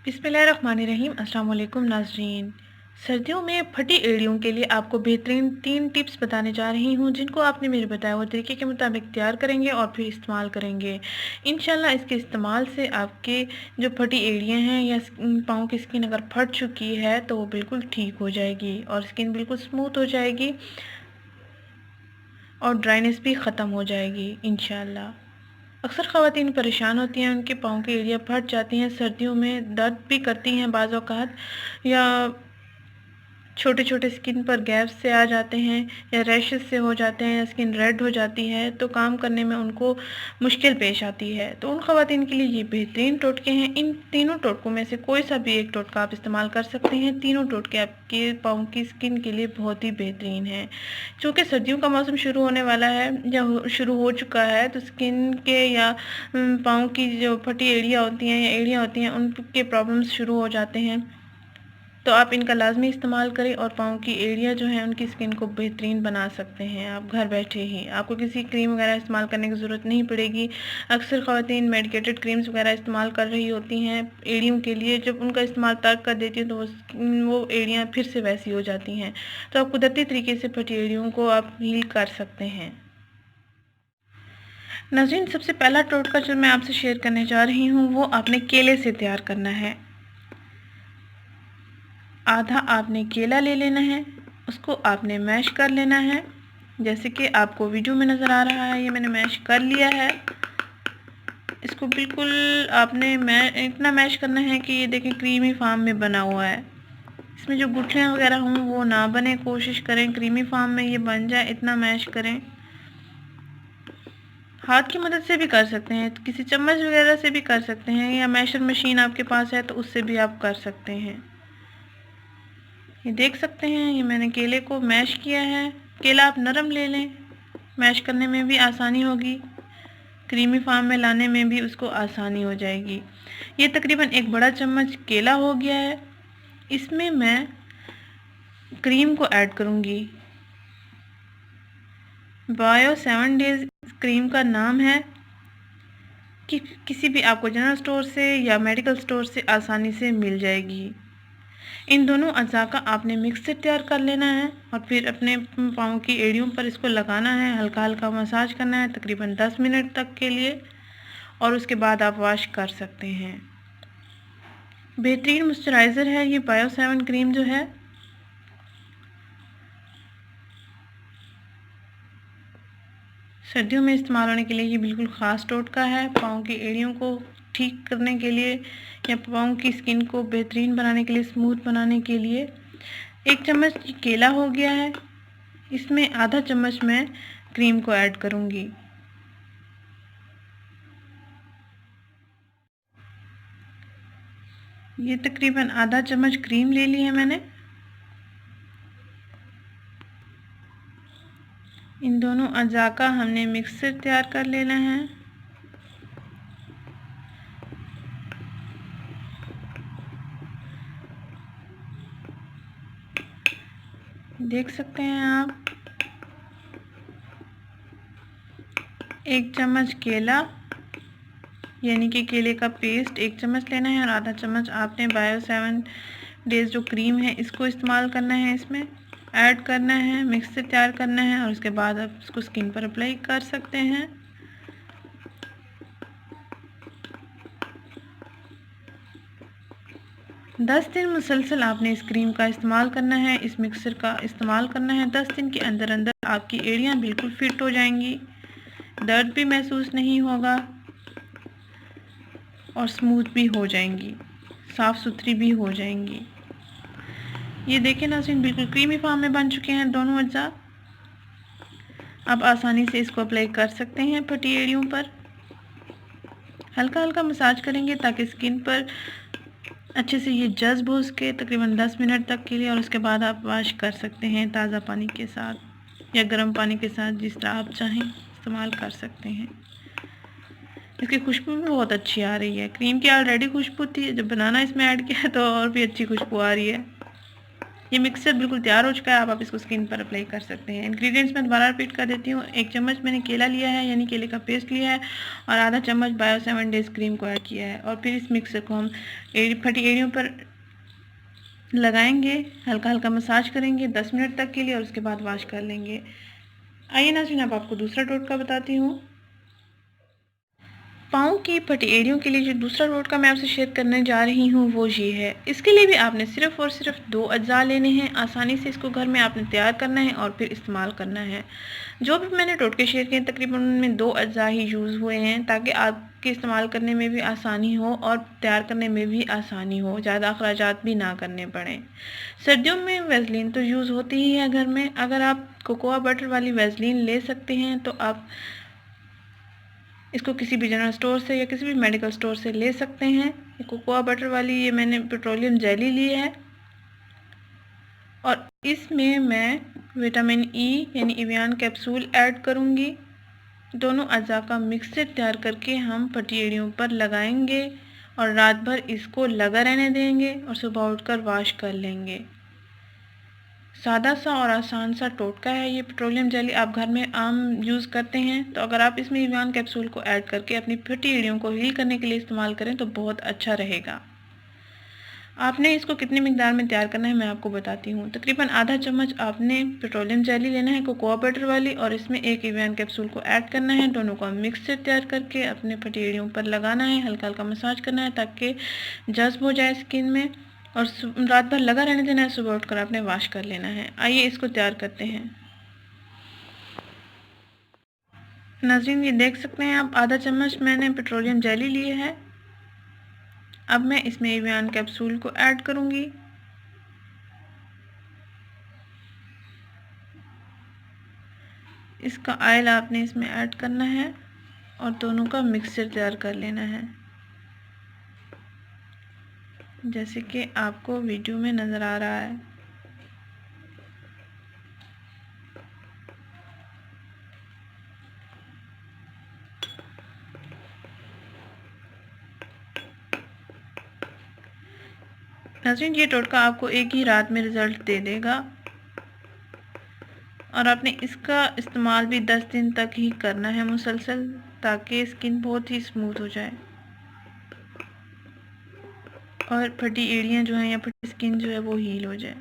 बिस्मिल्लाहिर्रहमानिर्रहीम। अस्सलाम वालेकुम नाज़रीन। सर्दियों में फटी एड़ियों के लिए आपको बेहतरीन 3 टिप्स बताने जा रही हूँ, जिनको आपने मेरे बताए हुए तरीके के मुताबिक तैयार करेंगे और फिर इस्तेमाल करेंगे। इंशाल्लाह इसके इस्तेमाल से आपके जो फटी एड़ियाँ हैं या पाँव की स्किन अगर फट चुकी है तो वो बिल्कुल ठीक हो जाएगी और स्किन बिल्कुल स्मूथ हो जाएगी और ड्राइनेस भी ख़त्म हो जाएगी इंशाल्लाह। अक्सर ख़वातीन परेशान होती हैं, उनके पाँव की एड़ियाँ फट जाती हैं, सर्दियों में दर्द भी करती हैं बाज़ औक़ात, या छोटे छोटे स्किन पर गैप्स से आ जाते हैं या रैशेस से हो जाते हैं या स्किन रेड हो जाती है, तो काम करने में उनको मुश्किल पेश आती है। तो उन ख़वातीन के लिए ये बेहतरीन टोटके हैं। इन तीनों टोटकों में से कोई सा भी एक टोटका आप इस्तेमाल कर सकते हैं। तीनों टोटके आपके पाँव की स्किन के लिए बहुत ही बेहतरीन हैं। चूँकि सर्दियों का मौसम शुरू होने वाला है या शुरू हो चुका है, तो स्किन के या पाँव की जो फटी एड़ियाँ होती हैं या एड़ियाँ होती हैं, उनके प्रॉब्लम्स शुरू हो जाते हैं। तो आप इनका लाजमी इस्तेमाल करें और पाँव की एड़ियाँ जो हैं उनकी स्किन को बेहतरीन बना सकते हैं आप घर बैठे ही। आपको किसी क्रीम वगैरह इस्तेमाल करने की ज़रूरत नहीं पड़ेगी। अक्सर ख़वातीन मेडिकेटेड क्रीम्स वगैरह इस्तेमाल कर रही होती हैं एड़ियों के लिए। जब उनका इस्तेमाल तर्क कर देती हैं तो वो एड़ियाँ फिर से वैसी हो जाती हैं। तो आप कुदरती तरीके से फटी एड़ियों को आप हील कर सकते हैं। नाज़रीन, सबसे पहला टोटका जो मैं आपसे शेयर करने जा रही हूँ वो आपने केले से तैयार करना है। आधा आपने केला ले लेना है, उसको आपने मैश कर लेना है। जैसे कि आपको वीडियो में नज़र आ रहा है, ये मैंने मैश कर लिया है। इसको बिल्कुल आपने इतना मैश करना है कि ये देखें क्रीमी फॉर्म में बना हुआ है। इसमें जो गुठलियाँ वगैरह हों वो ना बने, कोशिश करें क्रीमी फॉर्म में ये बन जाए, इतना मैश करें। हाथ की मदद से भी कर सकते हैं, तो किसी चम्मच वगैरह से भी कर सकते हैं, या मैशर मशीन आपके पास है तो उससे भी आप कर सकते हैं। ये देख सकते हैं, ये मैंने केले को मैश किया है। केला आप नरम ले लें, मैश करने में भी आसानी होगी, क्रीमी फॉर्म में लाने में भी उसको आसानी हो जाएगी। ये तकरीबन 1 बड़ा चम्मच केला हो गया है। इसमें मैं क्रीम को ऐड करूँगी। बायो 7 डेज़ क्रीम का नाम है, कि किसी भी आपको जनरल स्टोर से या मेडिकल स्टोर से आसानी से मिल जाएगी। इन दोनों अज़ा का आपने मिक्सचर तैयार कर लेना है और फिर अपने पाँव की एड़ियों पर इसको लगाना है, हल्का हल्का मसाज करना है तकरीबन 10 मिनट तक के लिए, और उसके बाद आप वॉश कर सकते हैं। बेहतरीन मॉइस्चराइज़र है ये बायो 7 क्रीम जो है। सर्दियों में इस्तेमाल होने के लिए ये बिल्कुल ख़ास टोटका है, पाँव की एड़ियों को ठीक करने के लिए या पाँव की स्किन को बेहतरीन बनाने के लिए, स्मूथ बनाने के लिए। 1 चम्मच केला हो गया है, इसमें आधा चम्मच मैं क्रीम को ऐड करूँगी। ये तकरीबन आधा चम्मच क्रीम ले ली है मैंने। इन दोनों अज़ा का हमने मिक्सचर तैयार कर लेना है। देख सकते हैं आप, 1 चम्मच केला यानी कि केले का पेस्ट 1 चम्मच लेना है और आधा चम्मच आपने बायो 7 डेज़ जो क्रीम है इसको इस्तेमाल करना है, इसमें ऐड करना है, मिक्सचर तैयार करना है और उसके बाद आप इसको स्किन पर अप्लाई कर सकते हैं। दस दिन मुसलसल आपने इस क्रीम का इस्तेमाल करना है, इस मिक्सचर का इस्तेमाल करना है। 10 दिन के अंदर अंदर आपकी एड़ियाँ बिल्कुल फिट हो जाएंगी, दर्द भी महसूस नहीं होगा और स्मूथ भी हो जाएंगी, साफ़ सुथरी भी हो जाएंगी। ये देखें नाज़रीन, बिल्कुल क्रीमी फॉर्म में बन चुके हैं दोनों अज्जा। आप आसानी से इसको अप्लाई कर सकते हैं फटी एड़ियों पर। हल्का हल्का मसाज करेंगे ताकि स्किन पर अच्छे से ये जज्ब हो सके तकरीबन 10 मिनट तक के लिए, और उसके बाद आप वॉश कर सकते हैं ताज़ा पानी के साथ या गर्म पानी के साथ, जिस तरह आप चाहें इस्तेमाल कर सकते हैं। इसकी खुशबू भी बहुत अच्छी आ रही है। क्रीम की ऑलरेडी खुशबू थी, जब बनाना इसमें ऐड किया तो और भी अच्छी खुशबू आ रही है। ये मिक्सचर बिल्कुल तैयार हो चुका है। अब आप इसको स्किन पर अप्लाई कर सकते हैं। इंग्रेडिएंट्स मैं दोबारा रिपीट कर देती हूँ। 1 चम्मच मैंने केला लिया है, यानी केले का पेस्ट लिया है, और आधा चम्मच बायो 7 डेज क्रीम को ऐड किया है। और फिर इस मिक्सर को हम फटी एड़ियों पर लगाएंगे, हल्का हल्का मसाज करेंगे 10 मिनट तक के लिए, और उसके बाद वॉश कर लेंगे। आइए नाज़रीन, अब आपको दूसरा टोटका बताती हूँ। पाँव की फटी एड़ियों के लिए जो दूसरा टोटका मैं आपसे शेयर करने जा रही हूँ वो ये है। इसके लिए भी आपने सिर्फ़ और सिर्फ 2 अज्जा लेने हैं। आसानी से इसको घर में आपने तैयार करना है और फिर इस्तेमाल करना है। जो भी मैंने टोटके शेयर किए तकरीबन उनमें 2 अज्जा ही यूज़ हुए हैं, ताकि आपके इस्तेमाल करने में भी आसानी हो और तैयार करने में भी आसानी हो, ज़्यादा अखराजात भी ना करने पड़ें। सर्दियों में वैसलीन तो यूज़ होती ही है घर में। अगर आप कोकोआ बटर वाली वैसलीन ले सकते हैं तो आप इसको किसी भी जनरल स्टोर से या किसी भी मेडिकल स्टोर से ले सकते हैं। ये कोकोआ बटर वाली ये मैंने पेट्रोलियम जेली ली है, और इसमें मैं विटामिन ई यानी एवियन कैप्सूल ऐड करूँगी। दोनों अज़ा का मिक्सचर तैयार करके हम फटी एड़ियों पर लगाएंगे और रात भर इसको लगा रहने देंगे और सुबह उठकर वॉश कर लेंगे। सादा सा और आसान सा टोटका है ये। पेट्रोलियम जेली आप घर में आम यूज़ करते हैं, तो अगर आप इसमें एवियन कैप्सूल को ऐड करके अपनी फटी एड़ियों को हील करने के लिए इस्तेमाल करें तो बहुत अच्छा रहेगा। आपने इसको कितनी मिकदार में तैयार करना है मैं आपको बताती हूँ। तकरीबन आधा चम्मच आपने पेट्रोलियम जेली लेना है कोकोआ बटर वाली, और इसमें 1 एवियन कैप्सूल को ऐड करना है। दोनों का मिक्सचर तैयार करके अपने फटी एड़ियों पर लगाना है, हल्का हल्का मसाज करना है ताकि जज्ब हो जाए स्किन में, और रात भर लगा रहने देना है। सुबह उठकर आपने वॉश कर लेना है। आइए इसको तैयार करते हैं। नाज़रीन, ये देख सकते हैं आप, आधा चम्मच मैंने पेट्रोलियम जेली ली है। अब मैं इसमें एवियन कैप्सूल को ऐड करूँगी। इसका ऑयल आपने इसमें ऐड करना है और दोनों का मिक्सचर तैयार कर लेना है, जैसे कि आपको वीडियो में नज़र आ रहा है। नाज़रीन, ये टोटका आपको एक ही रात में रिज़ल्ट दे देगा, और आपने इसका इस्तेमाल भी 10 दिन तक ही करना है मुसलसल, ताकि स्किन बहुत ही स्मूथ हो जाए और फटी एड़ियाँ जो हैं या फटी स्किन जो है वो हील हो जाए।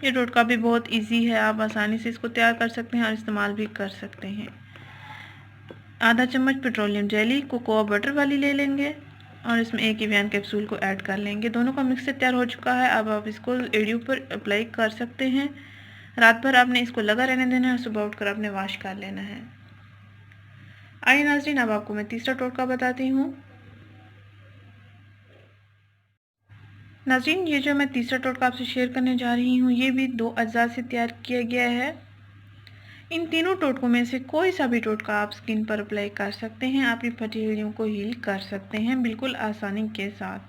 ये टोटका भी बहुत इजी है, आप आसानी से इसको तैयार कर सकते हैं और इस्तेमाल भी कर सकते हैं। आधा चम्मच पेट्रोलियम जेली कोकोआ बटर वाली ले लेंगे और इसमें 1 एवियन कैप्सूल को ऐड कर लेंगे। दोनों का मिक्सचर तैयार हो चुका है। अब आप इसको एड़ियों पर अप्लाई कर सकते हैं। रात भर आपने इसको लगा रहने देना है, सुबह उठकर आपने वॉश कर लेना है। आइए नाज़रीन, अब आपको मैं तीसरा टोटका बताती हूँ। नाज़रीन, ये जो मैं तीसरा टोटका आपसे शेयर करने जा रही हूँ ये भी 2 अज्जा से तैयार किया गया है। इन तीनों टोटकों में से कोई सा भी टोटका आप स्किन पर अप्लाई कर सकते हैं, आपकी फटी एड़ियों को हील कर सकते हैं बिल्कुल आसानी के साथ।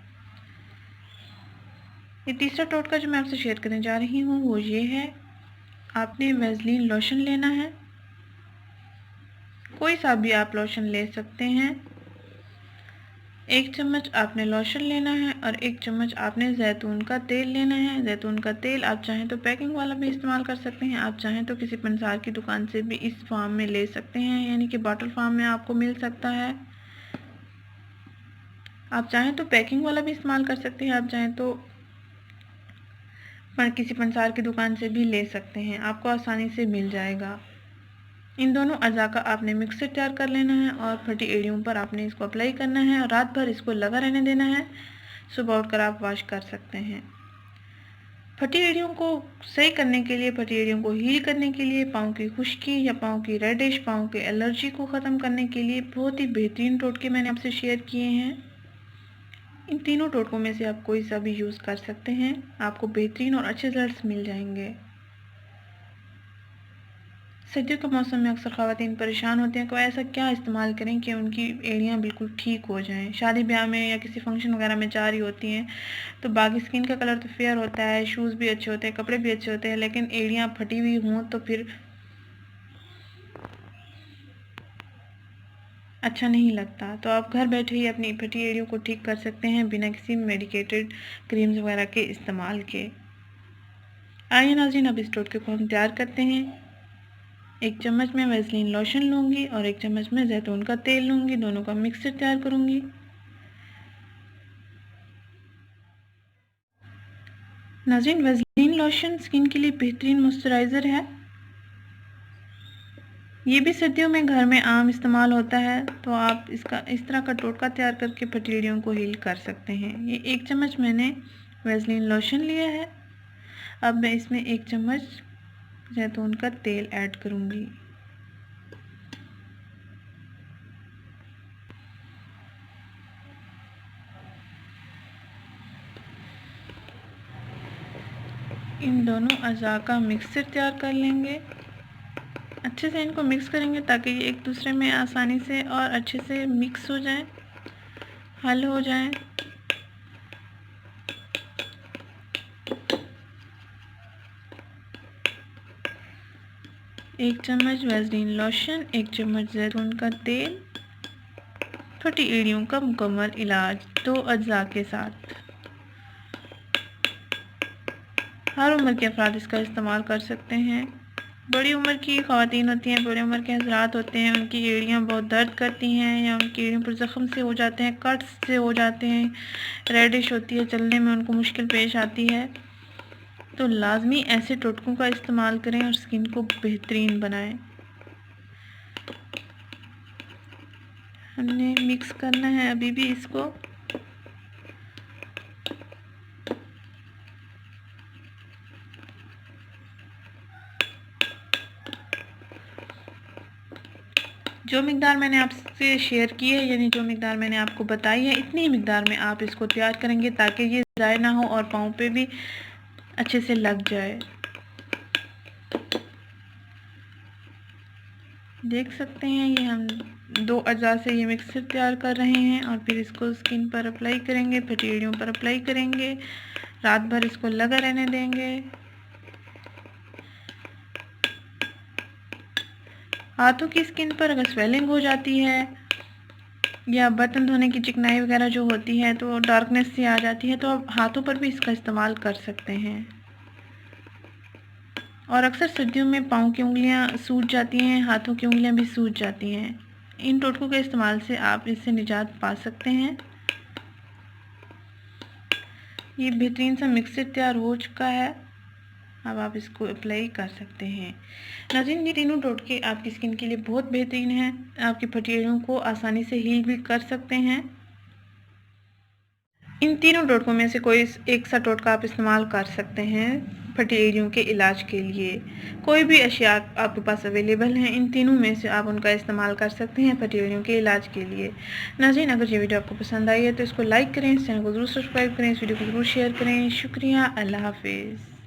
ये तीसरा टोटका जो मैं आपसे शेयर करने जा रही हूँ वो ये है। आपने वैसलीन लोशन लेना है, कोई सा भी आप लोशन ले सकते हैं। 1 चम्मच आपने लोशन लेना है और 1 चम्मच आपने जैतून का तेल लेना है। जैतून का तेल आप चाहें तो पैकिंग वाला भी इस्तेमाल कर सकते हैं, आप चाहें तो किसी पंसार की दुकान से भी इस फॉर्म में ले सकते हैं, यानी कि बॉटल फॉर्म में आपको मिल सकता है। आप चाहें तो पैकिंग वाला भी इस्तेमाल कर सकते हैं, आप चाहें तो किसी पंसार की दुकान से भी ले सकते हैं, आपको आसानी से मिल जाएगा। इन दोनों अज़ा का आपने मिक्सचर तैयार कर लेना है और फटी एड़ियों पर आपने इसको अप्लाई करना है और रात भर इसको लगा रहने देना है। सुबह उठकर आप वॉश कर सकते हैं। फटी एड़ियों को सही करने के लिए, फटी एड़ियों को हील करने के लिए, पाँव की खुश्की या पाँव की रेडिश, पाँव की एलर्जी को ख़त्म करने के लिए बहुत ही बेहतरीन टोटके मैंने आपसे शेयर किए हैं। इन तीनों टोटकों में से आप कोई सा भी यूज़ कर सकते हैं, आपको बेहतरीन और अच्छे रिजल्ट्स मिल जाएंगे। सर्दियों के मौसम में अक्सर ख़वातीन परेशान होते हैं कि ऐसा क्या इस्तेमाल करें कि उनकी एड़ियाँ बिल्कुल ठीक हो जाएं। शादी ब्याह में या किसी फंक्शन वगैरह में जा रही होती हैं तो बाकी स्किन का कलर तो फेयर होता है, शूज़ भी अच्छे होते हैं, कपड़े भी अच्छे होते हैं, लेकिन एड़ियाँ फटी हुई हों तो फिर अच्छा नहीं लगता, तो आप घर बैठे ही अपनी फटी एड़ियों को ठीक कर सकते हैं बिना किसी मेडिकेटेड क्रीम्स वगैरह के इस्तेमाल के। आइए नाज़रीन, अब इस टोटके को हम तैयार करते हैं। 1 चम्मच मैं वैसलीन लोशन लूँगी और 1 चम्मच मैं जैतून का तेल लूँगी, दोनों का मिक्सचर तैयार करूँगी। नाज़रीन, वैसलीन लोशन स्किन के लिए बेहतरीन मॉइस्चराइज़र है। ये भी सर्दियों में घर में आम इस्तेमाल होता है, तो आप इसका इस तरह का टोटका तैयार करके फटी एड़ियों को हील कर सकते हैं। ये 1 चम्मच मैंने वैसलीन लोशन लिया है। अब मैं इसमें 1 चम्मच जैतून का तेल ऐड करूँगी। इन दोनों अज़ा का मिक्सचर तैयार कर लेंगे। अच्छे से इनको मिक्स करेंगे ताकि ये एक दूसरे में आसानी से और अच्छे से मिक्स हो जाएं, हल हो जाएं। एक चम्मच वैसलीन लोशन, 1 चम्मच जैतून का तेल, फटी एड़ियों का मुकम्मल इलाज 2 अज्जा के साथ। हर उम्र के अफराद इसका इस्तेमाल कर सकते हैं। बड़ी उम्र की ख़वातीन होती हैं, बड़ी उम्र के हज़रात होते हैं, उनकी एड़ियाँ बहुत दर्द करती हैं या उनकी एड़ियों पर ज़ख़म से हो जाते हैं, कट्स से हो जाते हैं, रेडिश होती है, चलने में उनको मुश्किल पेश आती है, तो लाजमी ऐसे टोटकों का इस्तेमाल करें और स्किन को बेहतरीन बनाएं। हमने मिक्स करना है अभी भी इसको। जो मिकदार मैंने आपसे शेयर की है, यानी जो मिकदार मैंने आपको बताई है, इतनी ही मिकदार में आप इसको तैयार करेंगे ताकि ये ज़ाय ना हो और पाँव पे भी अच्छे से लग जाए। देख सकते हैं ये हम 2 अज़ा से ये मिक्सचर तैयार कर रहे हैं और फिर इसको स्किन पर अप्लाई करेंगे, फटी एड़ियों पर अप्लाई करेंगे, रात भर इसको लगा रहने देंगे। हाथों की स्किन पर अगर स्वेलिंग हो जाती है या बर्तन धोने की चिकनाई वगैरह जो होती है तो डार्कनेस सी आ जाती है, तो आप हाथों पर भी इसका इस्तेमाल कर सकते हैं। और अक्सर सर्दियों में पाँव की उंगलियां सूज जाती हैं, हाथों की उंगलियां भी सूज जाती हैं। इन टोटकों के इस्तेमाल से आप इससे निजात पा सकते हैं। ये बेहतरीन सा मिक्सचर तैयार हो चुका है, अब आप इसको अप्लाई कर सकते हैं। नाज़रीन, ये तीनों टोटके आपकी स्किन के लिए बहुत बेहतरीन हैं, आपकी फटी एड़ियों को आसानी से हील भी कर सकते हैं। इन तीनों टोटकों में से कोई एक सा टोटका आप इस्तेमाल कर सकते हैं फटी एड़ियों के इलाज के लिए। कोई भी अशिया आपके पास अवेलेबल हैं, इन तीनों में से आप उनका इस्तेमाल कर सकते हैं फटी एड़ियों के इलाज के लिए। नाज़रीन, अगर ये वीडियो आपको पसंद आई है तो इसको लाइक करें, इस चैनल को ज़रूर सब्सक्राइब करें, इस वीडियो को ज़रूर शेयर करें। शुक्रिया, अल्लाह हाफिज़।